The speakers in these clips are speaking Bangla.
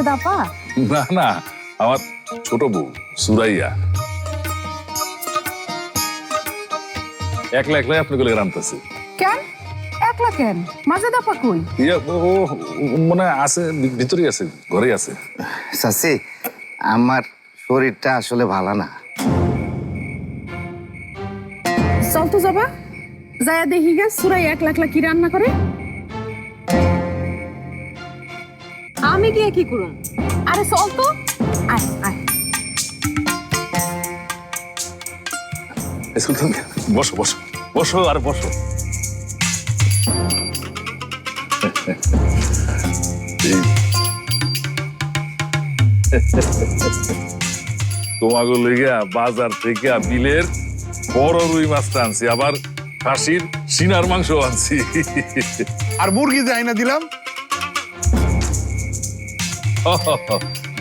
দাপা? না না, আমার ছোট বউ সুরাইয়া। একলা একলাই আপনি গেলে রান্তাছে। কেন একলা কেন? মাজে দাপা কই? ও মনে আছে, ভিতরেই আছে, ঘরেই আছে। চাচি, আমার শরীরটা আসলে ভালো না। চল তো যাবা, যায়া দেখি গে সুরাই একলা একলা কি রান্না করে। আমি গিয়ে কি করুম? আরে চল তো, আয় আয়। সুলতান, বসো বসো বসো আর বসো। তোমাকে লইয়া বাজার থেকে বিলের বড় রুই মাছটা আনছি, আবার খাসির সিনার মাংস আনছি। আর মুরগি যাই না দিলাম।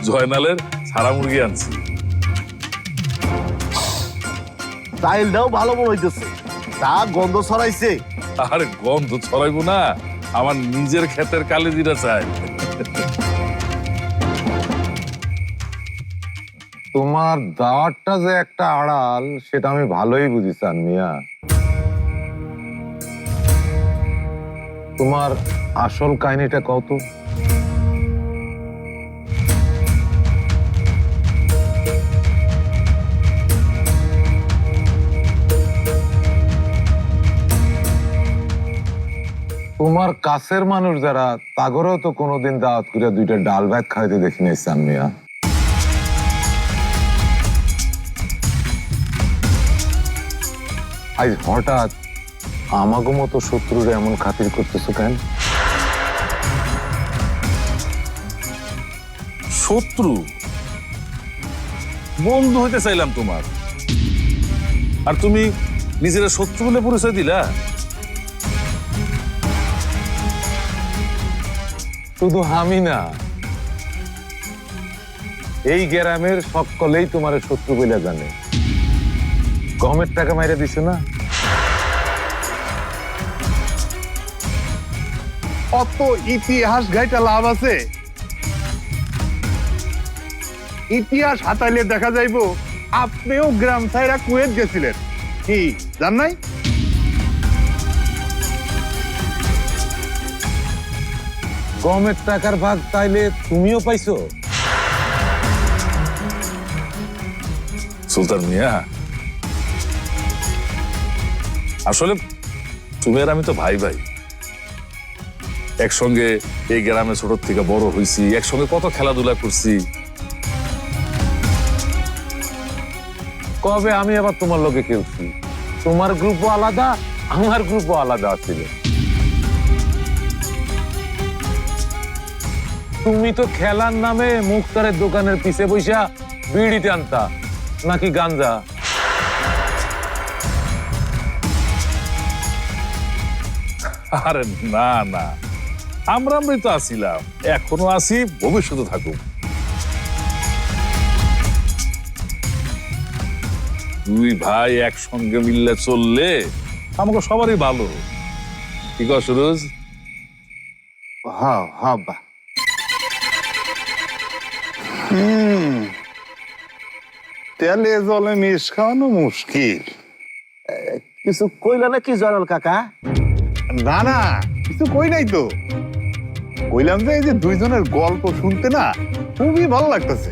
জয়নালের সারা মুরগি আনছি। চাইলটাও ভালো মনে হইতেছে, তা গন্ধ ছড়াইছে। আরে গন্ধ ছড়াইবো না, আমার নিজের ক্ষেতের কালিজিরা চাই। তোমার দাওয়াতটা যে একটা আড়াল সেটা আমি ভালোই বুঝি চান মিয়া। তোমার আসল কাহিনীটা কত? তোমার কাছের মানুষ যারা, তাগরেও তো কোনোদিন দাওয়াত করে দুইটা ডাল ভাত খাইতে দেখি নাই চান মিয়া। আজ হঠাৎ আমাগো মতো শত্রুরে এমন খাতির করতেছো কেন? শত্রু? বন্ধু হইতে চাইলাম তোমার, আর তুমি নিজেরা শত্রু বলে পরিচয় দিলা। শুধু আমি না, এই গ্রামের সকলেই তোমার শত্রু বলে জানে। গমের টাকা মাইরে দিছে না? অত ইতিহাস গাইটা লাভ আছে? ইতিহাস হাতাইলে দেখা যাইবো আপনিও গ্রাম ছাইরা কুয়েত গেছিলেন, কি জান নাই? গমের টাকার ভাগ তাইলে তুমিও পাইছো? সুলতান মিয়া, আসলে তুমি আর আমি তো ভাই ভাই, একসঙ্গে এই গ্রামে ছোট থেকে বড় হয়েছি, একসঙ্গে কত খেলাধুলা করছি। কবে আমি আবার তোমার লগে খেলছি? তোমার গ্রুপও আলাদা, আমার গ্রুপও আলাদা ছিল। তুমি তো খেলার নামে মুক্তারের দোকানের পিছে বৈশা বিড়ি টানতা নাকি গাঞ্জা? আরে না না, আমরাই তো আছিলাম, এখনো আছি, ভবিষ্যতে থাকুক। দুই ভাই একসঙ্গে মিললে চললে আমাকে সবারই ভালো। কি কর সুরজ? হবা তেলে জলে মিশ খাওয়ানো মুশকিল। কিছু কইলা নাকি জয়নাল কাকা? না না, কিছু কই নাই তো। কইলাম যে এই যে দুইজনের গল্প শুনতে না খুবই ভালো লাগতেছে।